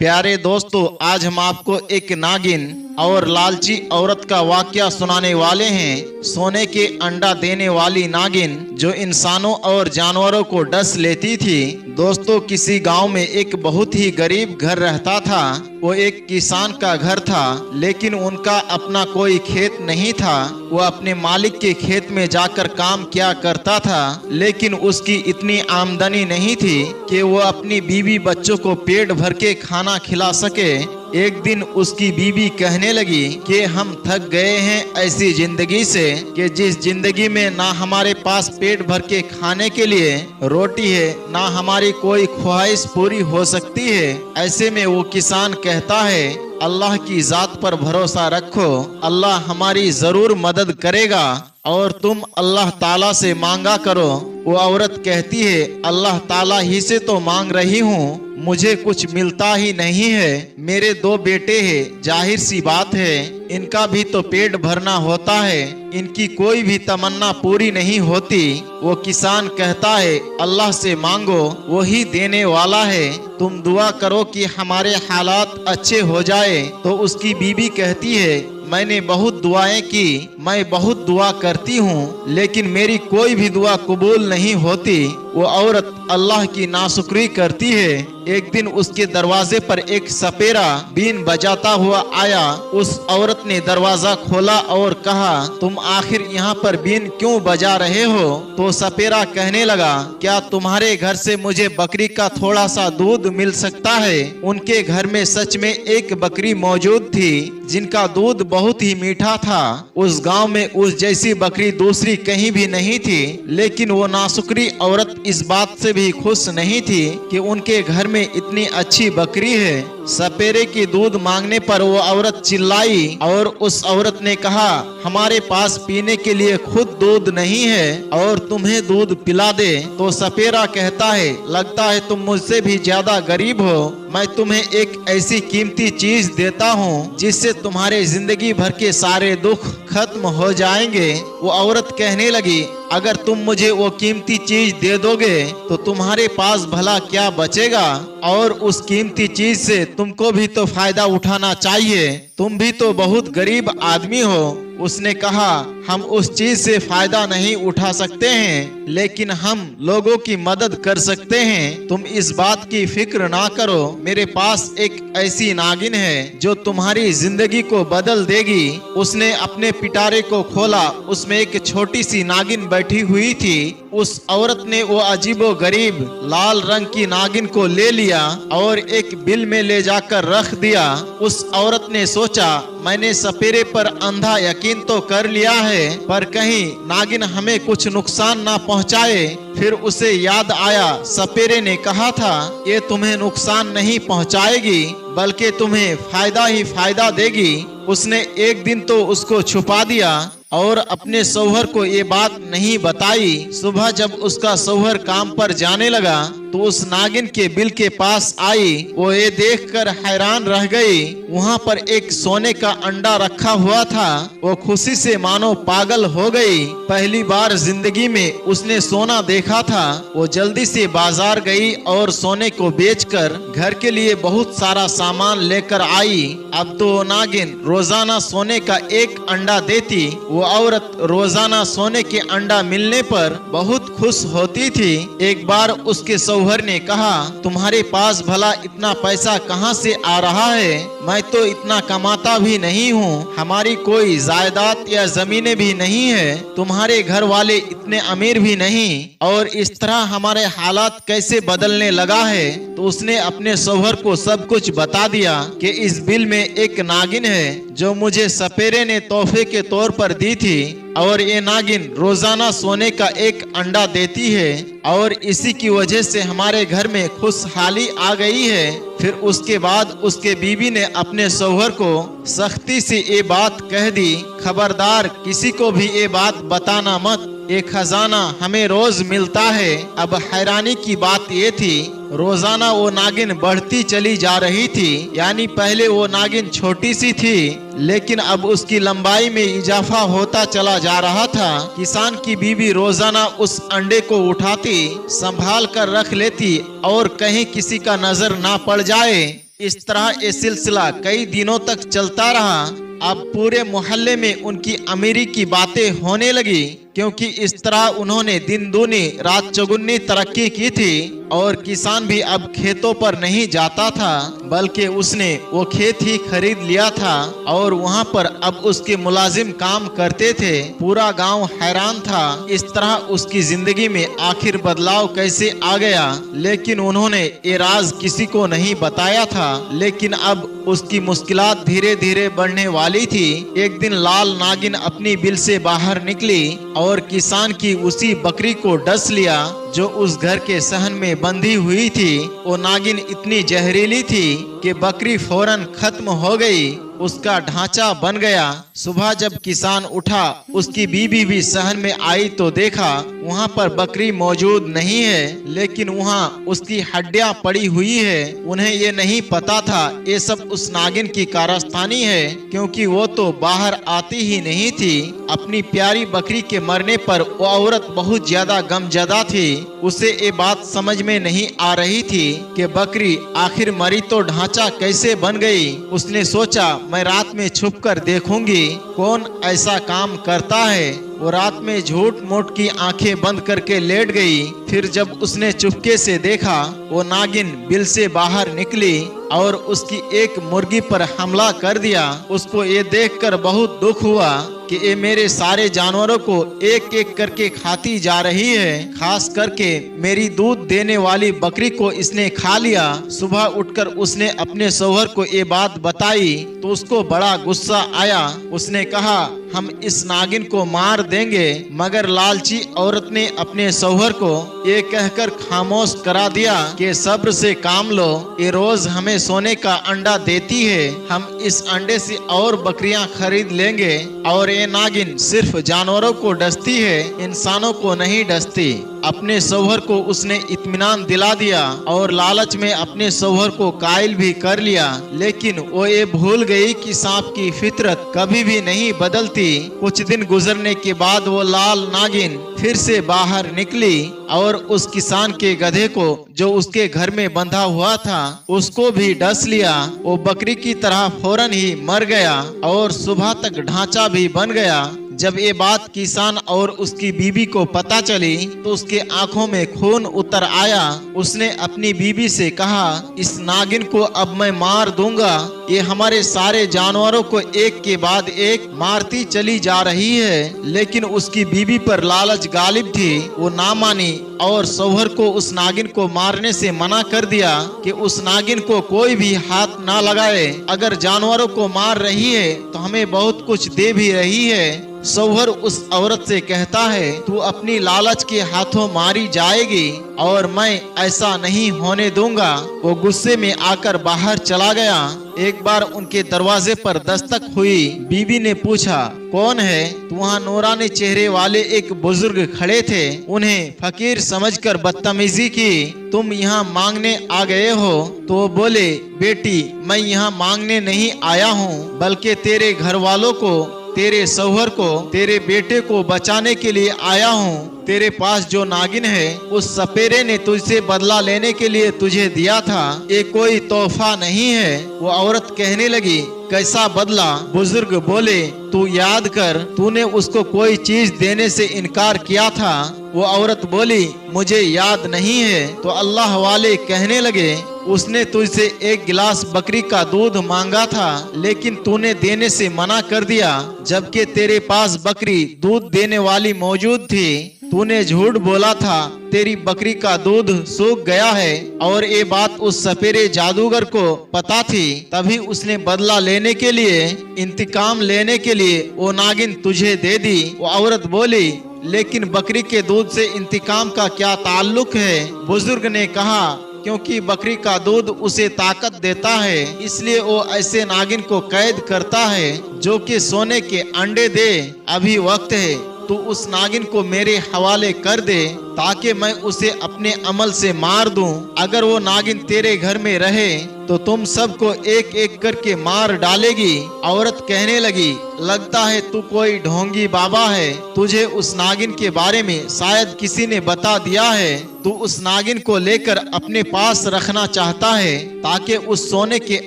प्यारे दोस्तों, आज हम आपको एक नागिन और लालची औरत का वाकया सुनाने वाले हैं। सोने के अंडा देने वाली नागिन जो इंसानों और जानवरों को डस लेती थी। दोस्तों, किसी गांव में एक बहुत ही गरीब घर रहता था। वो एक किसान का घर था, लेकिन उनका अपना कोई खेत नहीं था। वो अपने मालिक के खेत में जाकर काम किया करता था, लेकिन उसकी इतनी आमदनी नहीं थी कि वो अपनी बीवी बच्चों को पेट भर के खाना खिला सके। एक दिन उसकी बीवी कहने लगी कि हम थक गए हैं ऐसी जिंदगी से कि जिस जिंदगी में ना हमारे पास पेट भर के खाने के लिए रोटी है, ना हमारी कोई ख्वाहिश पूरी हो सकती है। ऐसे में वो किसान कहता है, अल्लाह की जात पर भरोसा रखो, अल्लाह हमारी जरूर मदद करेगा और तुम अल्लाह ताला से मांगा करो। वो औरत कहती है, अल्लाह ताला ही से तो मांग रही हूँ, मुझे कुछ मिलता ही नहीं है। मेरे 2 बेटे हैं, जाहिर सी बात है इनका भी तो पेट भरना होता है, इनकी कोई भी तमन्ना पूरी नहीं होती। वो किसान कहता है, अल्लाह से मांगो, वही देने वाला है, तुम दुआ करो कि हमारे हालात अच्छे हो जाए। तो उसकी बीवी कहती है, मैंने बहुत दुआएं की, मैं बहुत दुआ करती हूँ, लेकिन मेरी कोई भी दुआ कबूल नहीं होती। वो औरत अल्लाह की नाशुक्री करती है। एक दिन उसके दरवाजे पर एक सपेरा बीन बजाता हुआ आया। उस औरत ने दरवाजा खोला और कहा, तुम आखिर यहाँ पर बीन क्यों बजा रहे हो? तो सपेरा कहने लगा, क्या तुम्हारे घर से मुझे बकरी का थोड़ा सा दूध मिल सकता है? उनके घर में सच में एक बकरी मौजूद थी जिनका दूध बहुत ही मीठा था। उस गांव में उस जैसी बकरी दूसरी कहीं भी नहीं थी, लेकिन वो नाशुक्री औरत इस बात से भी खुश नहीं थी कि उनके घर में इतनी अच्छी बकरी है। सपेरे की दूध मांगने पर वो औरत चिल्लाई और उस औरत ने कहा, हमारे पास पीने के लिए खुद दूध नहीं है और तुम्हें दूध पिला दे। तो सपेरा कहता है, लगता है तुम मुझसे भी ज्यादा गरीब हो, मैं तुम्हें एक ऐसी कीमती चीज देता हूँ जिससे तुम्हारे जिंदगी भर के सारे दुख खत्म हो जाएंगे। वो औरत कहने लगी, अगर तुम मुझे वो कीमती चीज दे दोगे तो तुम्हारे पास भला क्या बचेगा, और उस कीमती चीज से तुमको भी तो फायदा उठाना चाहिए, तुम भी तो बहुत गरीब आदमी हो। उसने कहा, हम उस चीज से फायदा नहीं उठा सकते हैं, लेकिन हम लोगों की मदद कर सकते हैं। तुम इस बात की फिक्र ना करो, मेरे पास एक ऐसी नागिन है जो तुम्हारी जिंदगी को बदल देगी। उसने अपने पिटारे को खोला, उसमें एक छोटी सी नागिन बैठी हुई थी। उस औरत ने वो अजीबो गरीब लाल रंग की नागिन को ले लिया और एक बिल में ले जाकर रख दिया। उस औरत ने सोचा, मैंने सपेरे पर अंधा यकीन तो कर लिया है, पर कहीं नागिन हमें कुछ नुकसान ना पहुंचाए। फिर उसे याद आया, सपेरे ने कहा था, ये तुम्हें नुकसान नहीं पहुंचाएगी बल्कि तुम्हें फायदा ही फायदा देगी। उसने एक दिन तो उसको छुपा दिया और अपने शौहर को ये बात नहीं बताई। सुबह जब उसका शौहर काम पर जाने लगा तो उस नागिन के बिल के पास आई। वो ये देखकर हैरान रह गई, वहाँ पर एक सोने का अंडा रखा हुआ था। वो खुशी से मानो पागल हो गई, पहली बार जिंदगी में उसने सोना देखा था। वो जल्दी से बाजार गई और सोने को बेचकर घर के लिए बहुत सारा सामान लेकर आई। अब तो नागिन रोजाना सोने का एक अंडा देती। वो औरत रोजाना सोने के अंडा मिलने पर बहुत खुश होती थी। एक बार उसके शौहर ने कहा, तुम्हारे पास भला इतना पैसा कहाँ से आ रहा है? मैं तो इतना कमाता भी नहीं हूँ, हमारी कोई जायदाद या जमीनें भी नहीं है, तुम्हारे घर वाले इतने अमीर भी नहीं, और इस तरह हमारे हालात कैसे बदलने लगा है? तो उसने अपने शौहर को सब कुछ बता दिया कि इस बिल में एक नागिन है जो मुझे सपेरे ने तोहफे के तौर पर दी थी, और ये नागिन रोजाना सोने का एक अंडा देती है, और इसी की वजह से हमारे घर में खुशहाली आ गई है। फिर उसके बाद उसके बीवी ने अपने शौहर को सख्ती से ये बात कह दी, खबरदार किसी को भी ये बात बताना मत, ये खजाना हमें रोज मिलता है। अब हैरानी की बात ये थी, रोजाना वो नागिन बढ़ती चली जा रही थी, यानी पहले वो नागिन छोटी सी थी, लेकिन अब उसकी लंबाई में इजाफा होता चला जा रहा था। किसान की बीवी रोजाना उस अंडे को उठाती, संभाल कर रख लेती और कहीं किसी का नजर ना पड़ जाए। इस तरह ये सिलसिला कई दिनों तक चलता रहा। अब पूरे मोहल्ले में उनकी अमीरी की बातें होने लगी, क्योंकि इस तरह उन्होंने दिन दूनी रात चौगुनी तरक्की की थी। और किसान भी अब खेतों पर नहीं जाता था, बल्कि उसने वो खेत ही खरीद लिया था और वहाँ पर अब उसके मुलाजिम काम करते थे। पूरा गांव हैरान था, इस तरह उसकी जिंदगी में आखिर बदलाव कैसे आ गया। लेकिन उन्होंने ये राज किसी को नहीं बताया था। लेकिन अब उसकी मुश्किलात धीरे धीरे बढ़ने वाली थी। एक दिन लाल नागिन अपनी बिल से बाहर निकली और किसान की उसी बकरी को डस लिया जो उस घर के सहन में बंधी हुई थी। वो नागिन इतनी जहरीली थी कि बकरी फौरन खत्म हो गई, उसका ढांचा बन गया। सुबह जब किसान उठा, उसकी बीवी भी सहन में आई तो देखा वहाँ पर बकरी मौजूद नहीं है, लेकिन वहाँ उसकी हड्डियां पड़ी हुई है। उन्हें ये नहीं पता था ये सब उस नागिन की कारस्तानी है, क्योंकि वो तो बाहर आती ही नहीं थी। अपनी प्यारी बकरी के मरने पर वो औरत बहुत ज्यादा गमजदा थी। उसे ये बात समझ में नहीं आ रही थी कि बकरी आखिर मरी तो ढांचा कैसे बन गई। उसने सोचा मैं रात में छुप कर देखूंगी कौन ऐसा काम करता है। वो रात में झूठ मूठ की आंखें बंद करके लेट गई। फिर जब उसने चुपके से देखा, वो नागिन बिल से बाहर निकली और उसकी एक मुर्गी पर हमला कर दिया। उसको ये देखकर बहुत दुख हुआ कि ये मेरे सारे जानवरों को एक एक करके खाती जा रही है। खास करके मेरी दूध देने वाली बकरी को इसने खा लिया। सुबह उठकर उसने अपने शौहर को ये बात बताई तो उसको बड़ा गुस्सा आया। उसने कहा हम इस नागिन को मार देंगे, मगर लालची औरत ने अपने शौहर को ये कहकर खामोश करा दिया कि सब्र से काम लो, ये रोज हमें सोने का अंडा देती है, हम इस अंडे से और बकरियां खरीद लेंगे। और ये नागिन सिर्फ जानवरों को डसती है, इंसानों को नहीं डसती। अपने शौहर को उसने इत्मीनान दिला दिया और लालच में अपने शौहर को कायल भी कर लिया। लेकिन वो ये भूल गई कि सांप की फितरत कभी भी नहीं बदलती। कुछ दिन गुजरने के बाद वो लाल नागिन फिर से बाहर निकली और उस किसान के गधे को जो उसके घर में बंधा हुआ था उसको भी डस लिया। वो बकरी की तरह फौरन ही मर गया और सुबह तक ढांचा भी बन गया। जब ये बात किसान और उसकी बीवी को पता चली तो उसके आंखों में खून उतर आया। उसने अपनी बीवी से कहा इस नागिन को अब मैं मार दूंगा, ये हमारे सारे जानवरों को एक के बाद एक मारती चली जा रही है। लेकिन उसकी बीवी पर लालच गालिब थी, वो ना मानी और शौहर को उस नागिन को मारने से मना कर दिया कि उस नागिन को कोई भी हाथ ना लगाए। अगर जानवरों को मार रही है तो हमें बहुत कुछ दे भी रही है। शौहर उस औरत से कहता है तू अपनी लालच के हाथों मारी जाएगी और मैं ऐसा नहीं होने दूंगा। वो गुस्से में आकर बाहर चला गया। एक बार उनके दरवाजे पर दस्तक हुई। बीवी ने पूछा कौन है? तो वहाँ नूरानी चेहरे वाले एक बुजुर्ग खड़े थे। उन्हें फकीर समझकर बदतमीजी की। तुम यहाँ मांगने आ गए हो? तो वो बोले बेटी मैं यहाँ मांगने नहीं आया हूँ, बल्कि तेरे घर वालों को, तेरे शौहर को, तेरे बेटे को बचाने के लिए आया हूँ। तेरे पास जो नागिन है उस सपेरे ने तुझसे बदला लेने के लिए तुझे दिया था, ये कोई तोहफा नहीं है। वो औरत कहने लगी कैसा बदला? बुजुर्ग बोले तू याद कर, तूने उसको कोई चीज देने से इनकार किया था। वो औरत बोली मुझे याद नहीं है। तो अल्लाह वाले कहने लगे उसने तुझसे एक गिलास बकरी का दूध मांगा था, लेकिन तूने देने से मना कर दिया, जबकि तेरे पास बकरी दूध देने वाली मौजूद थी। तूने झूठ बोला था, तेरी बकरी का दूध सूख गया है और ये बात उस सपेरे जादूगर को पता थी, तभी उसने बदला लेने के लिए, इंतकाम लेने के लिए वो नागिन तुझे दे दी। वो औरत बोली लेकिन बकरी के दूध से इंतकाम का क्या ताल्लुक है? बुजुर्ग ने कहा क्योंकि बकरी का दूध उसे ताकत देता है, इसलिए वो ऐसे नागिन को कैद करता है जो कि सोने के अंडे दे। अभी वक्त है तू उस नागिन को मेरे हवाले कर दे ताकि मैं उसे अपने अमल से मार दूं। अगर वो नागिन तेरे घर में रहे तो तुम सबको एक एक करके मार डालेगी। औरत कहने लगी, लगता है तू कोई ढोंगी बाबा है, तुझे उस नागिन के बारे में शायद किसी ने बता दिया है। तू उस नागिन को लेकर अपने पास रखना चाहता है ताकि उस सोने के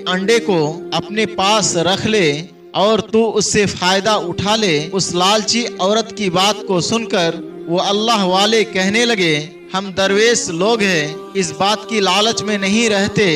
अंडे को अपने पास रख ले और तू उससे फायदा उठा ले। उस लालची औरत की बात को सुनकर वो अल्लाह वाले कहने लगे, हम दरवेश लोग हैं, इस बात की लालच में नहीं रहते,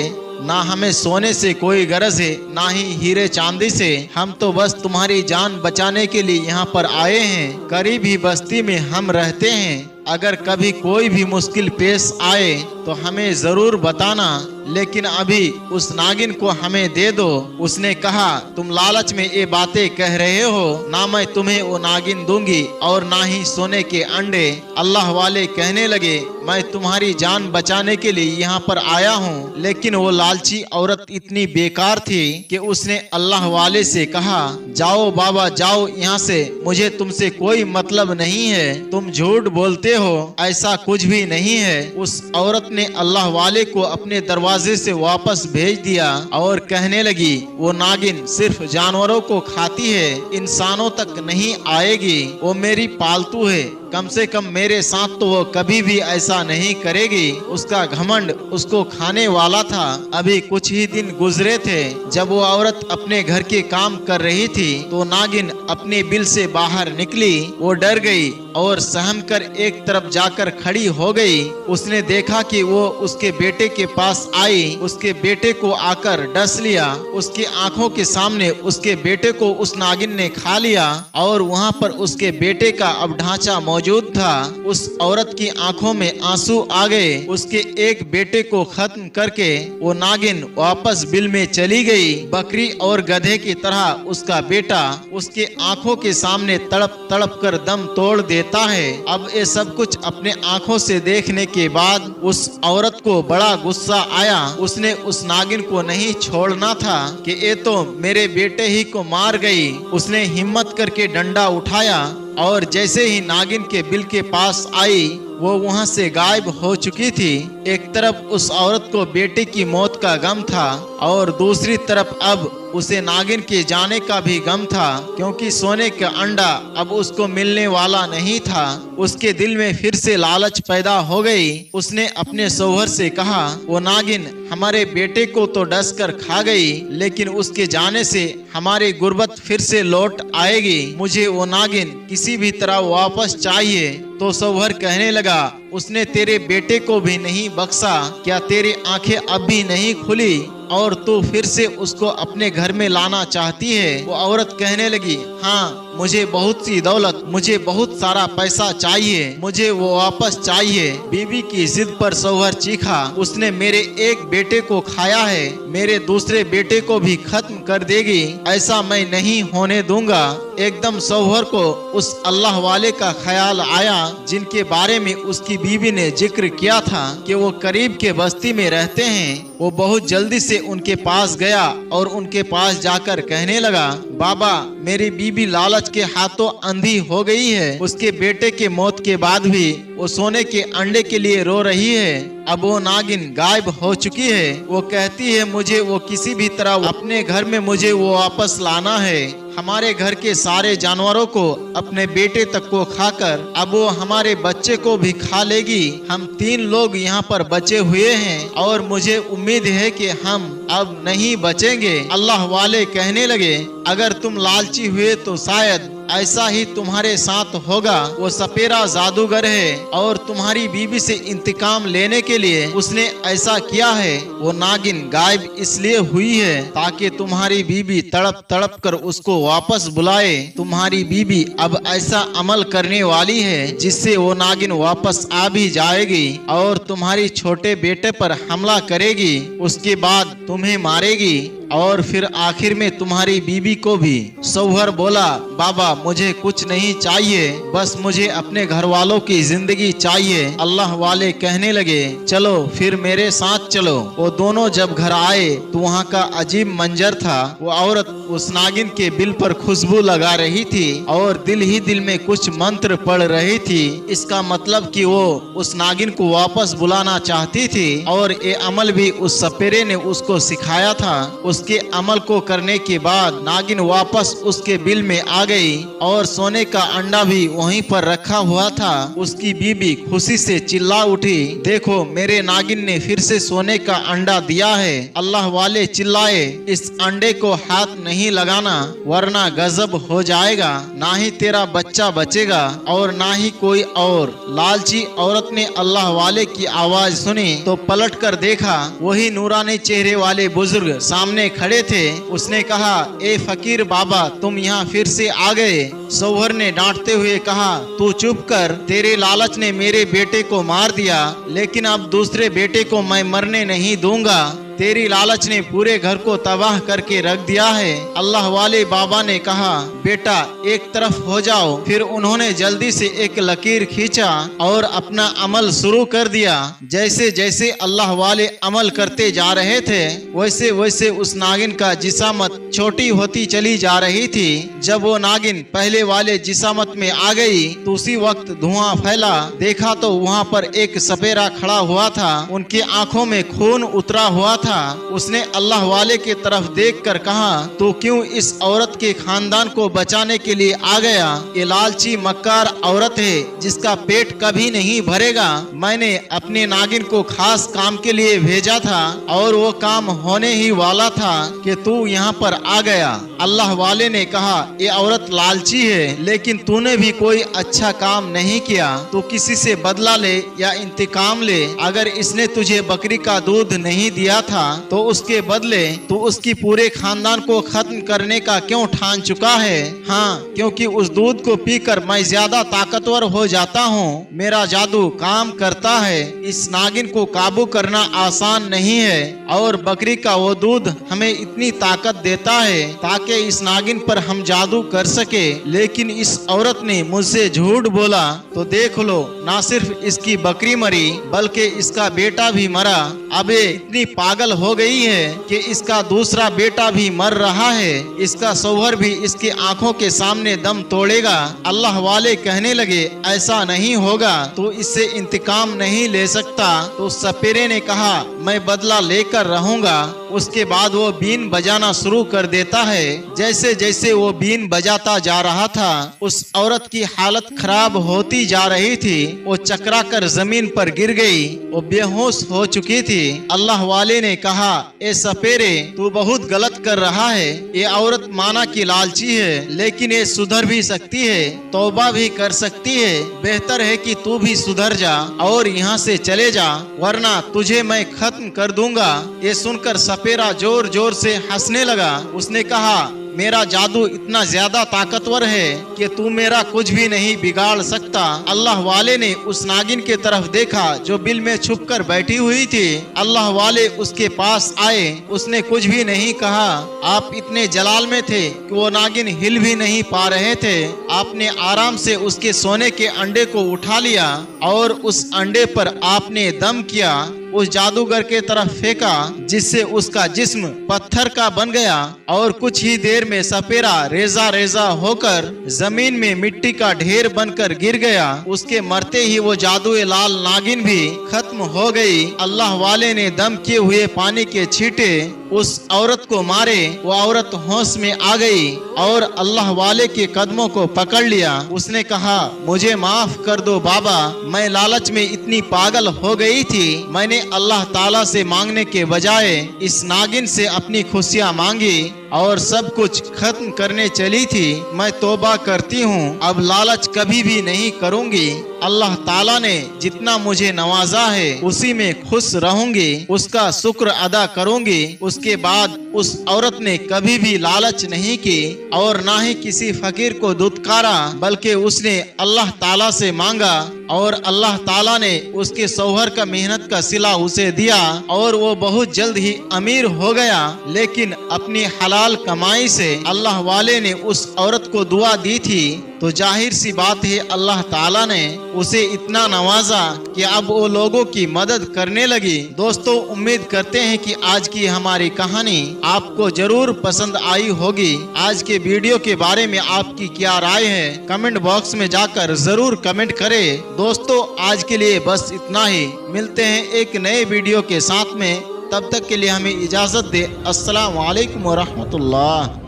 ना हमें सोने से कोई गरज है ना ही हीरे चांदी से। हम तो बस तुम्हारी जान बचाने के लिए यहाँ पर आए हैं। करीब ही बस्ती में हम रहते हैं। अगर कभी कोई भी मुश्किल पेश आए तो हमें जरूर बताना, लेकिन अभी उस नागिन को हमें दे दो। उसने कहा, तुम लालच में ये बातें कह रहे हो, ना मैं तुम्हें वो नागिन दूंगी और ना ही सोने के अंडे। अल्लाह वाले कहने लगे, मैं तुम्हारी जान बचाने के लिए यहाँ पर आया हूँ। लेकिन वो लालची औरत इतनी बेकार थी कि उसने अल्लाह वाले से कहा, जाओ बाबा जाओ यहाँ से, मुझे तुमसे कोई मतलब नहीं है, तुम झूठ बोलते हो, ऐसा कुछ भी नहीं है। उस औरत ने अल्लाह वाले को अपने दरवाजे से वापस भेज दिया और कहने लगी, वो नागिन सिर्फ जानवरों को खाती है, इंसानों तक नहीं आएगी, वो मेरी पालतू है, कम से कम मेरे साथ तो वो कभी भी ऐसा नहीं करेगी। उसका घमंड उसको खाने वाला था। अभी कुछ ही दिन गुजरे थे जब वो औरत अपने घर के काम कर रही थी तो नागिन अपने बिल से बाहर निकली। वो डर गई और सहम कर एक तरफ जाकर खड़ी हो गई। उसने देखा कि वो उसके बेटे के पास आई, उसके बेटे को आकर डस लिया। उसकी आंखों के सामने उसके बेटे को उस नागिन ने खा लिया और वहाँ पर उसके बेटे का अब ढांचा मौजूद था। उस औरत की आंखों में आंसू आ गए। उसके एक बेटे को खत्म करके वो नागिन वापस बिल में चली गई। बकरी और गधे की तरह उसका बेटा उसके आंखों के सामने तड़प तड़प कर दम तोड़ देता है। अब ये सब कुछ अपने आंखों से देखने के बाद उस औरत को बड़ा गुस्सा आया। उसने उस नागिन को नहीं छोड़ना था कि ये तो मेरे बेटे ही को मार गई। उसने हिम्मत करके डंडा उठाया और जैसे ही नागिन के बिल के पास आई वो वहां से गायब हो चुकी थी। एक तरफ उस औरत को बेटे की मौत का गम था और दूसरी तरफ अब उसे नागिन के जाने का भी गम था, क्योंकि सोने का अंडा अब उसको मिलने वाला नहीं था। उसके दिल में फिर से लालच पैदा हो गई। उसने अपने शौहर से कहा, वो नागिन हमारे बेटे को तो डस कर खा गई, लेकिन उसके जाने से हमारी गुर्बत फिर से लौट आएगी। मुझे वो नागिन किसी भी तरह वापस चाहिए। तो शौहर कहने लगा, उसने तेरे बेटे को भी नहीं बख्शा, क्या तेरी आंखें अब भी नहीं खुली और तू फिर से उसको अपने घर में लाना चाहती है? वो औरत कहने लगी, हाँ मुझे बहुत सी दौलत, मुझे बहुत सारा पैसा चाहिए, मुझे वो वापस चाहिए। बीवी की जिद पर शौहर चीखा, उसने मेरे एक बेटे को खाया है, मेरे दूसरे बेटे को भी खत्म कर देगी, ऐसा मैं नहीं होने दूंगा। एकदम शौहर को उस अल्लाह वाले का ख्याल आया जिनके बारे में उसकी बीवी ने जिक्र किया था कि वो करीब के बस्ती में रहते हैं। वो बहुत जल्दी से उनके पास गया और उनके पास जाकर कहने लगा, बाबा मेरी बीबी लालच के हाथों अंधी हो गई है। उसके बेटे के मौत के बाद भी वो सोने के अंडे के लिए रो रही है। अब वो नागिन गायब हो चुकी है। वो कहती है मुझे वो किसी भी तरह अपने घर में मुझे वो वापस लाना है। हमारे घर के सारे जानवरों को अपने बेटे तक को खाकर अब वो हमारे बच्चे को भी खा लेगी। हम 3 लोग यहाँ पर बचे हुए हैं और मुझे उम्मीद है कि हम अब नहीं बचेंगे। अल्लाह वाले कहने लगे, अगर तुम लालची हुए तो शायद ऐसा ही तुम्हारे साथ होगा। वो सपेरा जादूगर है और तुम्हारी बीबी से इंतकाम लेने के लिए उसने ऐसा किया है। वो नागिन गायब इसलिए हुई है ताकि तुम्हारी बीबी तड़प तड़प कर उसको वापस बुलाए। तुम्हारी बीबी अब ऐसा अमल करने वाली है जिससे वो नागिन वापस आ भी जाएगी और तुम्हारी छोटे बेटे पर हमला करेगी, उसके बाद तुम्हें मारेगी। और फिर आखिर में तुम्हारी बीबी को भी। शौहर बोला, बाबा मुझे कुछ नहीं चाहिए, बस मुझे अपने घर वालों की जिंदगी चाहिए। अल्लाह वाले कहने लगे, चलो फिर मेरे साथ चलो। वो दोनों जब घर आए तो वहाँ का अजीब मंजर था। वो औरत उस नागिन के बिल पर खुशबू लगा रही थी और दिल ही दिल में कुछ मंत्र पढ़ रही थी। इसका मतलब कि वो उस नागिन को वापस बुलाना चाहती थी और ये अमल भी उस सपेरे ने उसको सिखाया था। उसके अमल को करने के बाद नागिन वापस उसके बिल में आ गई और सोने का अंडा भी वहीं पर रखा हुआ था। उसकी बीबी खुशी से चिल्ला उठी, देखो मेरे नागिन ने फिर से सोने का अंडा दिया है। अल्लाह वाले चिल्लाए, इस अंडे को हाथ नहीं लगाना वरना गजब हो जाएगा, ना ही तेरा बच्चा बचेगा और ना ही कोई और। लालची औरत ने अल्लाह वाले की आवाज सुनी तो पलट कर देखा, वही नूरानी चेहरे वाले बुजुर्ग सामने खड़े थे। उसने कहा, ए फकीर बाबा तुम यहाँ फिर से आ गए। शौहर ने डांटते हुए कहा, तू चुप कर, तेरे लालच ने मेरे बेटे को मार दिया, लेकिन अब दूसरे बेटे को मैं मरने नहीं दूंगा। तेरी लालच ने पूरे घर को तबाह करके रख दिया है। अल्लाह वाले बाबा ने कहा, बेटा एक तरफ हो जाओ। फिर उन्होंने जल्दी से एक लकीर खींचा और अपना अमल शुरू कर दिया। जैसे जैसे अल्लाह वाले अमल करते जा रहे थे वैसे वैसे उस नागिन का जिसामत छोटी होती चली जा रही थी। जब वो नागिन पहले वाले जिसामत में आ गई तो उसी वक्त धुआं फैला। देखा तो वहाँ पर एक सपेरा खड़ा हुआ था, उनकी आंखों में खून उतरा हुआ था। उसने अल्लाह वाले की तरफ देखकर कहा, तो क्यों इस औरत के खानदान को बचाने के लिए आ गया? ये लालची मक्कार औरत है जिसका पेट कभी नहीं भरेगा। मैंने अपने नागिन को खास काम के लिए भेजा था और वो काम होने ही वाला था कि तू यहाँ पर आ गया। अल्लाह वाले ने कहा, ये औरत लालची है, लेकिन तूने भी कोई अच्छा काम नहीं किया। तू किसी से बदला ले या इंतकाम ले। अगर इसने तुझे बकरी का दूध नहीं दिया था तो उसके बदले तू उसकी पूरे खानदान को खत्म करने का क्यों ठान चुका है? हाँ, क्योंकि उस दूध को पीकर मैं ज्यादा ताकतवर हो जाता हूँ। मेरा जादू काम करता है। इस नागिन को काबू करना आसान नहीं है और बकरी का वो दूध हमें इतनी ताकत देता है ताकि इस नागिन पर हम जादू कर सके। लेकिन इस औरत ने मुझसे झूठ बोला तो देख लो, ना सिर्फ इसकी बकरी मरी बल्कि इसका बेटा भी मरा। अब ये इतनी पागल हो गई है कि इसका दूसरा बेटा भी मर रहा है। इसका शौहर भी इसकी आंखों के सामने दम तोड़ेगा। अल्लाह वाले कहने लगे, ऐसा नहीं होगा, तो इससे इंतकाम नहीं ले सकता। तो सपेरे ने कहा, मैं बदला लेकर रहूंगा। उसके बाद वो बीन बजाना शुरू कर देता है। जैसे जैसे वो बीन बजाता जा रहा था उस औरत की हालत खराब होती जा रही थी। वो चकरा कर जमीन पर गिर गई, वो बेहोश हो चुकी थी। अल्लाह वाले ने कहा, ए सपेरे तू बहुत गलत कर रहा है। ये औरत माना की लालची है लेकिन ये सुधर भी सकती है, तौबा भी कर सकती है। बेहतर है कि तू भी सुधर जा और यहाँ से चले जा, वरना तुझे मैं खत्म कर दूंगा। ये सुनकर सपेरा जोर जोर से हंसने लगा। उसने कहा, मेरा जादू इतना ज्यादा ताकतवर है कि तू मेरा कुछ भी नहीं बिगाड़ सकता। अल्लाह वाले ने उस नागिन के तरफ देखा जो बिल में छुप कर बैठी हुई थी। अल्लाह वाले उसके पास आए। उसने कुछ भी नहीं कहा। आप इतने जलाल में थे कि वो नागिन हिल भी नहीं पा रहे थे। आपने आराम से उसके सोने के अंडे को उठा लिया और उस अंडे पर आपने दम किया, उस जादूगर के तरफ फेंका, जिससे उसका जिस्म पत्थर का बन गया और कुछ ही देर में सपेरा रेजा रेजा होकर जमीन में मिट्टी का ढेर बनकर गिर गया। उसके मरते ही वो जादुई लाल नागिन भी खत्म हो गई। अल्लाह वाले ने दम किए हुए पानी के छींटे उस औरत को मारे। वो औरत होश में आ गई और अल्लाह वाले के कदमों को पकड़ लिया। उसने कहा, मुझे माफ कर दो बाबा, मैं लालच में इतनी पागल हो गई थी। मैंने अल्लाह ताला से मांगने के बजाय इस नागिन से अपनी खुशियाँ मांगी और सब कुछ खत्म करने चली थी। मैं तौबा करती हूँ, अब लालच कभी भी नहीं करूँगी। अल्लाह ताला ने जितना मुझे नवाजा है उसी में खुश रहूंगी, उसका शुक्र अदा करूंगी। उसके बाद उस औरत ने कभी भी लालच नहीं की और ना ही किसी फकीर को दुत्कारा, बल्कि उसने अल्लाह ताला से मांगा और अल्लाह ताला ने उसके शौहर का मेहनत का सिला उसे दिया और वो बहुत जल्द ही अमीर हो गया। लेकिन अपनी हलाल कमाई से अल्लाह वाले ने उस औरत को दुआ दी थी, तो जाहिर सी बात है अल्लाह ताला ने उसे इतना नवाजा कि अब वो लोगों की मदद करने लगी। दोस्तों, उम्मीद करते हैं कि आज की हमारी कहानी आपको जरूर पसंद आई होगी। आज के वीडियो के बारे में आपकी क्या राय है, कमेंट बॉक्स में जाकर जरूर कमेंट करें। दोस्तों, आज के लिए बस इतना ही। मिलते हैं एक नए वीडियो के साथ में, तब तक के लिए हमें इजाजत दे। अस्सलाम वालेकुम व रहमतुल्लाह।